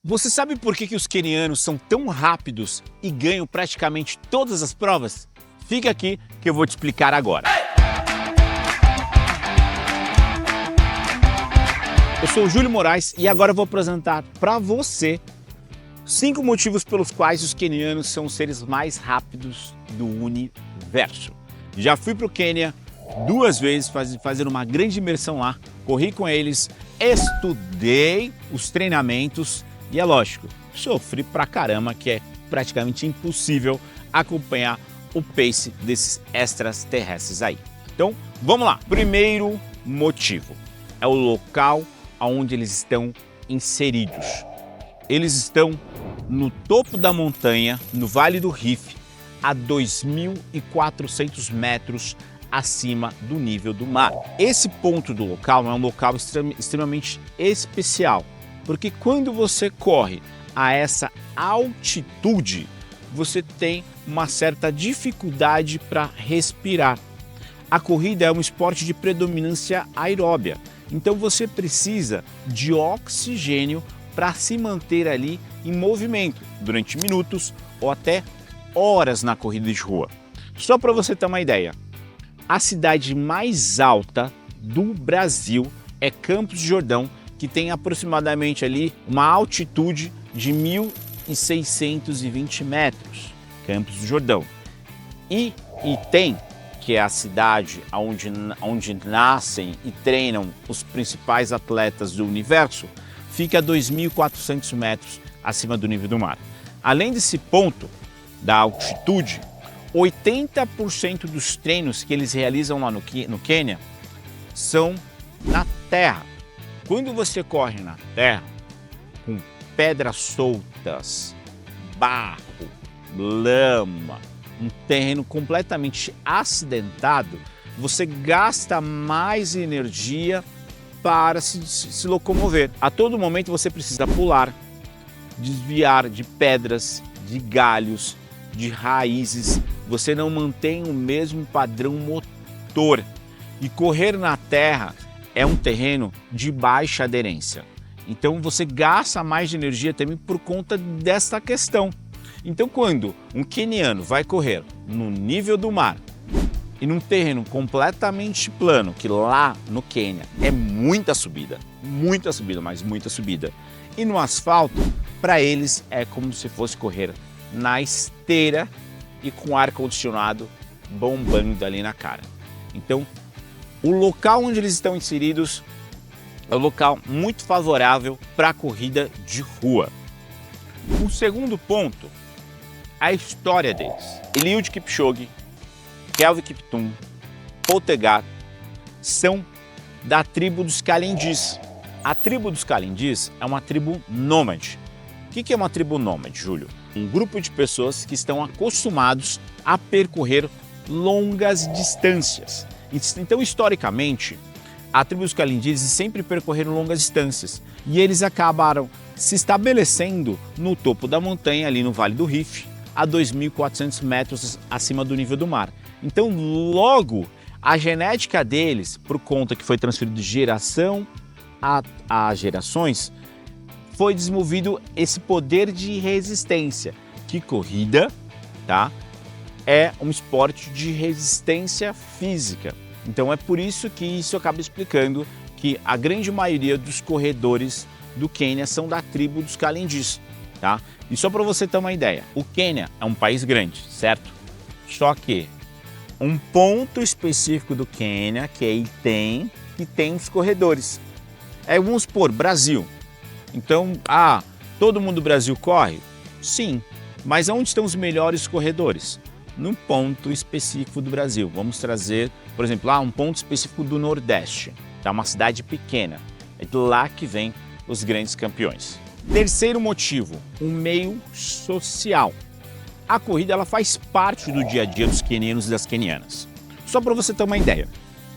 Você sabe por que os quenianos são tão rápidos e ganham praticamente todas as provas? Fica aqui que eu vou te explicar agora. Eu sou o Júlio Moraes e agora eu vou apresentar para você 5 motivos pelos quais os quenianos são os seres mais rápidos do universo. Já fui para o Quênia 2 vezes fazer uma grande imersão lá, corri com eles, estudei os treinamentos e é lógico, sofri pra caramba, que é praticamente impossível acompanhar o pace desses extraterrestres aí. Então, vamos lá. Primeiro motivo é o local onde eles estão inseridos. Eles estão no topo da montanha, no Vale do Rift, a 2.400 metros acima do nível do mar. Esse ponto do local é um local extremamente especial, porque quando você corre a essa altitude, você tem uma certa dificuldade para respirar. A corrida é um esporte de predominância aeróbia, então você precisa de oxigênio para se manter ali em movimento durante minutos ou até horas na corrida de rua. Só para você ter uma ideia, a cidade mais alta do Brasil é Campos do Jordão, que tem aproximadamente ali uma altitude de 1.620 metros, Campos do Jordão. E Item, que é a cidade onde nascem e treinam os principais atletas do universo, fica a 2.400 metros acima do nível do mar. Além desse ponto da altitude, 80% dos treinos que eles realizam lá no Quênia são na terra. Quando você corre na terra, com pedras soltas, barro, lama, um terreno completamente acidentado, você gasta mais energia para se locomover. A todo momento você precisa pular, desviar de pedras, de galhos, de raízes. Você não mantém o mesmo padrão motor. E correr na terra é um terreno de baixa aderência. Então você gasta mais de energia também por conta desta questão. Então quando um queniano vai correr no nível do mar e num terreno completamente plano, que lá no Quênia é muita subida, mas muita subida, e no asfalto, para eles é como se fosse correr na esteira e com ar-condicionado bombando ali na cara. Então, o local onde eles estão inseridos é um local muito favorável para a corrida de rua. O segundo ponto, a história deles. Eliud Kipchoge, Kelvin Kiptum, Poltegat são da tribo dos Kalendis. A tribo dos Kalendis é uma tribo nômade. O que é uma tribo nômade, Júlio? Um grupo de pessoas que estão acostumados a percorrer longas distâncias. Então, historicamente, a tribo dos Kalendis sempre percorreram longas distâncias e eles acabaram se estabelecendo no topo da montanha, ali no Vale do Rift, a 2.400 metros acima do nível do mar. Então, logo, a genética deles, por conta que foi transferido de geração a gerações, foi desenvolvido esse poder de resistência, que corrida, tá, é um esporte de resistência física. Então é por isso que isso acaba explicando que a grande maioria dos corredores do Quênia são da tribo dos Kalendis, tá? E só para você ter uma ideia, o Quênia é um país grande, certo? Só que um ponto específico do Quênia, que é Item, que tem os corredores. Vamos supor, Brasil. Então, todo mundo do Brasil corre? Sim, mas onde estão os melhores corredores? Num ponto específico do Brasil. Vamos trazer, por exemplo, um ponto específico do Nordeste, tá? Uma cidade pequena. É de lá que vem os grandes campeões. Terceiro motivo, o meio social. A corrida ela faz parte do dia a dia dos quenianos e das quenianas. Só para você ter uma ideia,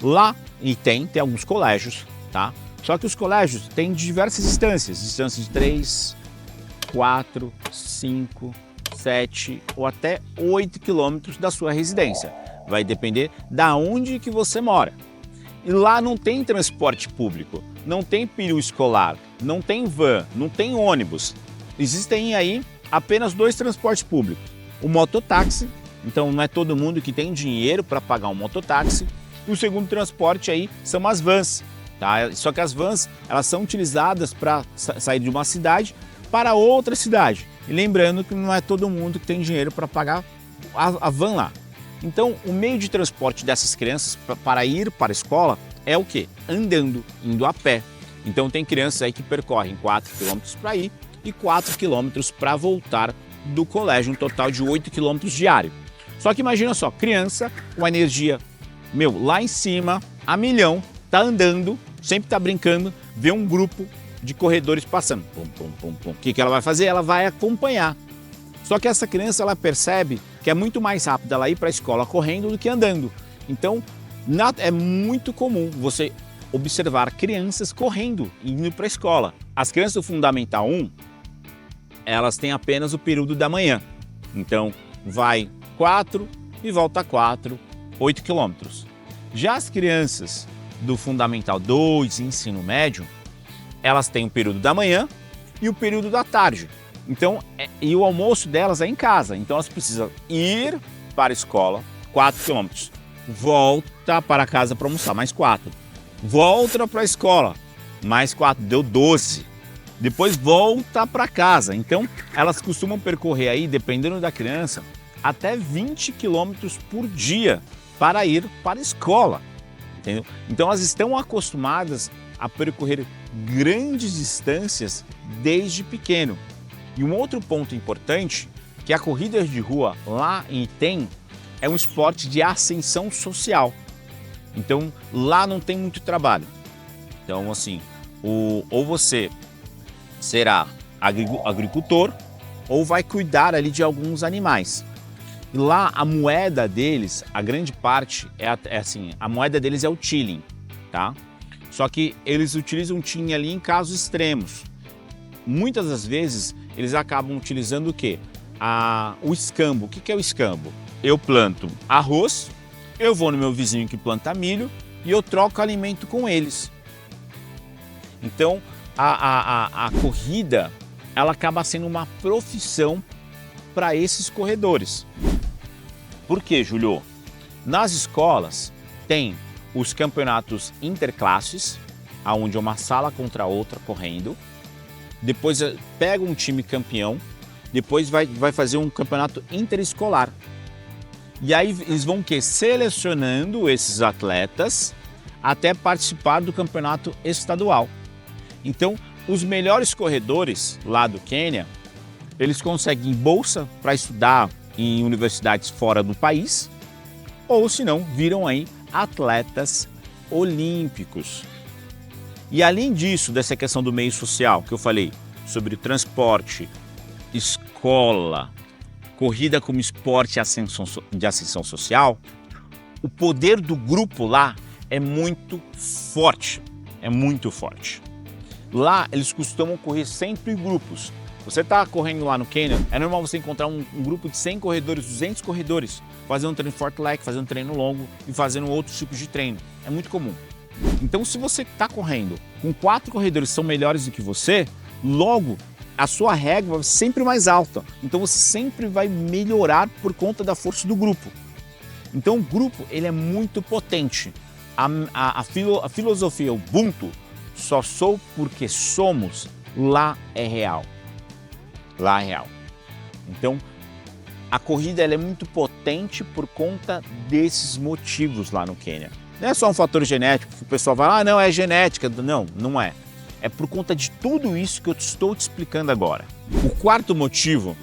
lá tem alguns colégios, tá? Só que os colégios têm diversas distâncias de 3, 4, 5, 7 ou até 8 quilômetros da sua residência. Vai depender da onde que você mora. E lá não tem transporte público, não tem período escolar, não tem van, não tem ônibus. existem aí apenas 2 transportes públicos. O mototáxi, então não é todo mundo que tem dinheiro para pagar um mototáxi. E o segundo transporte aí são as vans, tá? Só que as vans, elas são utilizadas para sair de uma cidade para outra cidade. E lembrando que não é todo mundo que tem dinheiro para pagar a van lá. Então, o meio de transporte dessas crianças para ir para a escola é o quê? Andando, indo a pé. Então, tem crianças aí que percorrem 4 km para ir e 4 km para voltar do colégio, um total de 8 km diário. Só que imagina só, criança com a energia, lá em cima, a milhão, tá andando, sempre tá brincando, vê um grupo de corredores passando. Pum, pum, pum, pum. O que ela vai fazer? Ela vai acompanhar. Só que essa criança, ela percebe que é muito mais rápido ela ir para a escola correndo do que andando. Então, é muito comum você observar crianças correndo e indo para a escola. As crianças do Fundamental 1, elas têm apenas o período da manhã. Então, vai 4 e volta 4, 8 quilômetros. Já as crianças do Fundamental 2, ensino médio, elas têm o período da manhã e o período da tarde. Então, e o almoço delas é em casa. Então, elas precisam ir para a escola, 4 quilômetros. Volta para casa para almoçar, mais 4. Volta para a escola, mais 4, deu 12. Depois volta para casa. Então, elas costumam percorrer aí, dependendo da criança, até 20 quilômetros por dia para ir para a escola. Entendeu? Então, elas estão acostumadas a percorrer grandes distâncias desde pequeno. E um outro ponto importante, que a corrida de rua lá em Item é um esporte de ascensão social. Então, lá não tem muito trabalho. Então, assim, ou você será agricultor ou vai cuidar ali de alguns animais. E lá a moeda deles, a grande parte a moeda deles é o shilling, tá? Só que eles utilizam o shilling ali em casos extremos. Muitas das vezes eles acabam utilizando o quê? O escambo. O que é o escambo? Eu planto arroz, eu vou no meu vizinho que planta milho e eu troco alimento com eles. Então, a corrida, ela acaba sendo uma profissão para esses corredores. Por quê, Júlio? Nas escolas tem os campeonatos interclasses, onde é uma sala contra outra correndo. Depois pega um time campeão, depois vai fazer um campeonato interescolar. E aí eles vão selecionando esses atletas até participar do campeonato estadual. Então, os melhores corredores lá do Quênia, eles conseguem bolsa para estudar em universidades fora do país, ou se não, viram aí atletas olímpicos. E além disso, dessa questão do meio social que eu falei, sobre transporte, escola, corrida como esporte de ascensão social, o poder do grupo lá é muito forte, Lá eles costumam correr sempre em grupos. Você está correndo lá no Quênia, é normal você encontrar um grupo de 100 corredores, 200 corredores, fazendo um treino fartlek, fazendo um treino longo e fazendo outros tipos de treino. É muito comum. Então, se você está correndo com 4 corredores que são melhores do que você, logo a sua régua vai sempre mais alta. Então, você sempre vai melhorar por conta da força do grupo. Então, o grupo ele é muito potente. A filosofia Ubuntu, só sou porque somos, lá é real. Lá é real. Então, a corrida ela é muito potente por conta desses motivos lá no Quênia. Não é só um fator genético que o pessoal vai, não, é genética. Não, não é. É por conta de tudo isso que eu estou te explicando agora. O quarto motivo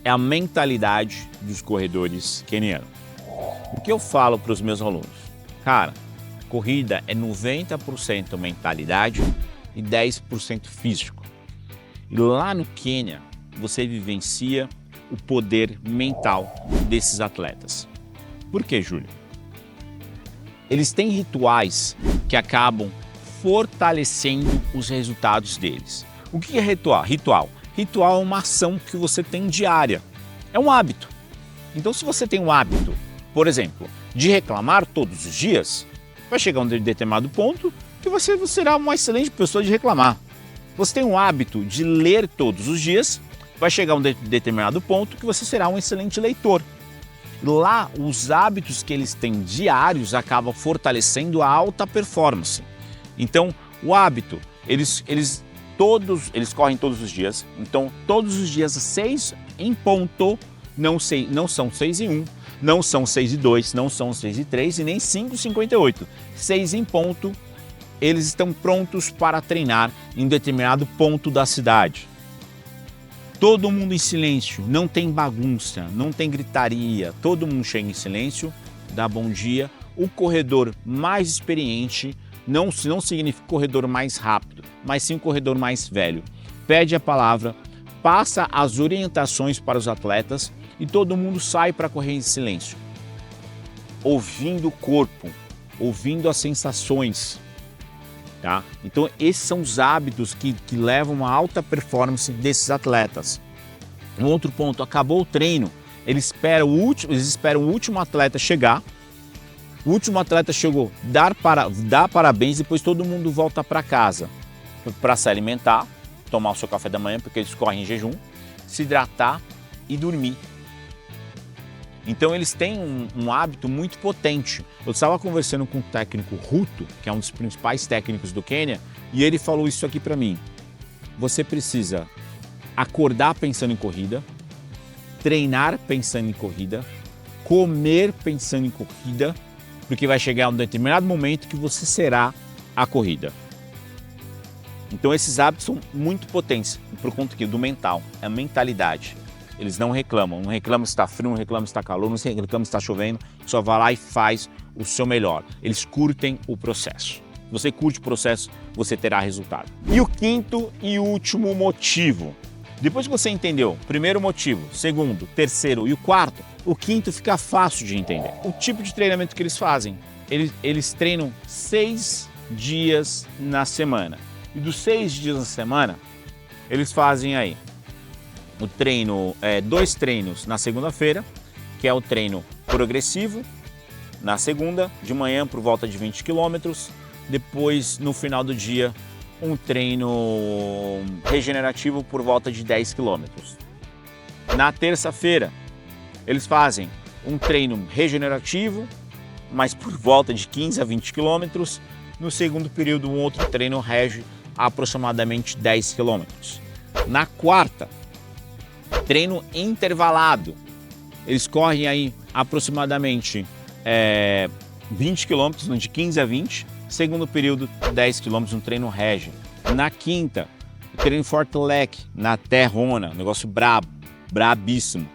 é a mentalidade dos corredores quenianos. O que eu falo para os meus alunos? Cara, corrida é 90% mentalidade e 10% físico. E lá no Quênia, você vivencia o poder mental desses atletas. Por quê, Júlio? Eles têm rituais que acabam fortalecendo os resultados deles. O que é ritual? Ritual é uma ação que você tem diária. É um hábito. Então, se você tem um hábito, por exemplo, de reclamar todos os dias, vai chegar um determinado ponto que você será uma excelente pessoa de reclamar. você tem um hábito de ler todos os dias, vai chegar a um determinado ponto que você será um excelente leitor. Lá, os hábitos que eles têm diários acabam fortalecendo a alta performance. Então, o hábito, eles correm todos os dias. Então, todos os dias, 6 em ponto, não são 6 e 1, não são 6 e 2, não são 6 e 3 e nem 5h58. 6 em ponto, eles estão prontos para treinar em determinado ponto da cidade. Todo mundo em silêncio, não tem bagunça, não tem gritaria, todo mundo chega em silêncio, dá bom dia. O corredor mais experiente não significa corredor mais rápido, mas sim o corredor mais velho. Pede a palavra, passa as orientações para os atletas e todo mundo sai para correr em silêncio, ouvindo o corpo, ouvindo as sensações. Tá? Então esses são os hábitos que levam a alta performance desses atletas. Um outro ponto, acabou o treino, eles esperam o último atleta chegar. O último atleta chegou, dá parabéns, depois todo mundo volta para casa para se alimentar, tomar o seu café da manhã, porque eles correm em jejum, se hidratar e dormir. Então eles têm um hábito muito potente. Eu estava conversando com o técnico Ruto, que é um dos principais técnicos do Quênia, e ele falou isso aqui para mim. Você precisa acordar pensando em corrida, treinar pensando em corrida, comer pensando em corrida, porque vai chegar um determinado momento que você será a corrida. Então esses hábitos são muito potentes, por conta do mental, é a mentalidade. Eles não reclamam se está frio, não reclamam se está calor, não reclamam se está chovendo, só vai lá e faz o seu melhor. Eles curtem o processo. Se você curte o processo, você terá resultado. E o quinto e último motivo. Depois que você entendeu o primeiro motivo, segundo, terceiro e o quarto, o quinto fica fácil de entender. O tipo de treinamento que eles fazem. Eles treinam 6 dias na semana. E dos 6 dias na semana, eles fazem aí o treino, 2 treinos na segunda-feira, que é o treino progressivo, na segunda, de manhã por volta de 20 km, depois no final do dia um treino regenerativo por volta de 10 km. Na terça-feira eles fazem um treino regenerativo, mas por volta de 15 a 20 km, no segundo período um outro treino rege aproximadamente 10 km. Na quarta, treino intervalado. Eles correm aí aproximadamente 20 km, de 15 a 20. Segundo período, 10 km, um treino rege. Na quinta, treino fartlek, na terrona, negócio brabíssimo.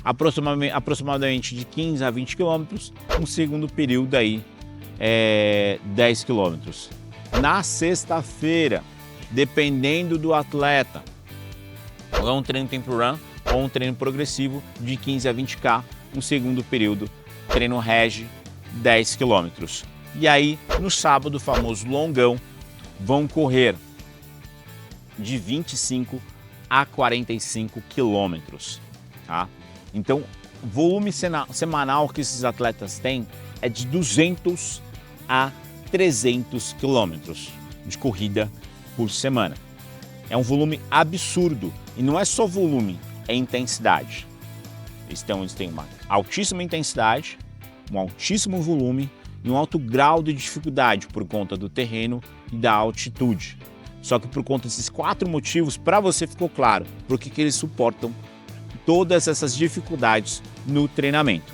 Aproximadamente de 15 a 20 km, um segundo período aí, 10 km. Na sexta-feira, dependendo do atleta, é um treino tempo run ou um treino progressivo de 15 a 20K, um segundo período, treino rege, 10 km. E aí, no sábado, o famoso longão, vão correr de 25 a 45 quilômetros. Tá? Então, o volume semanal que esses atletas têm é de 200 a 300 quilômetros de corrida por semana. É um volume absurdo. E não é só volume, é intensidade. Eles têm uma altíssima intensidade, um altíssimo volume e um alto grau de dificuldade por conta do terreno e da altitude. Só que por conta desses 4 motivos, para você ficou claro por que eles suportam todas essas dificuldades no treinamento.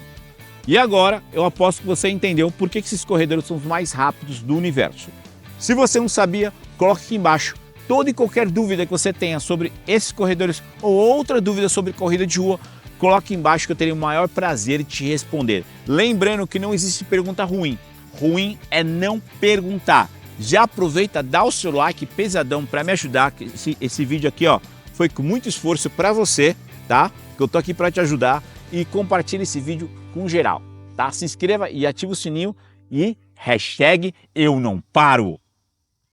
E agora eu aposto que você entendeu por que esses corredores são os mais rápidos do universo. Se você não sabia, coloque aqui embaixo toda e qualquer dúvida que você tenha sobre esses corredores ou outra dúvida sobre corrida de rua, coloque embaixo que eu terei o maior prazer em te responder. Lembrando que não existe pergunta ruim. Ruim é não perguntar. Já aproveita, dá o seu like pesadão para me ajudar. Esse vídeo aqui foi com muito esforço para você, tá? Que eu tô aqui para te ajudar, e compartilhe esse vídeo com geral, tá? Se inscreva e ative o sininho e #eu não paro.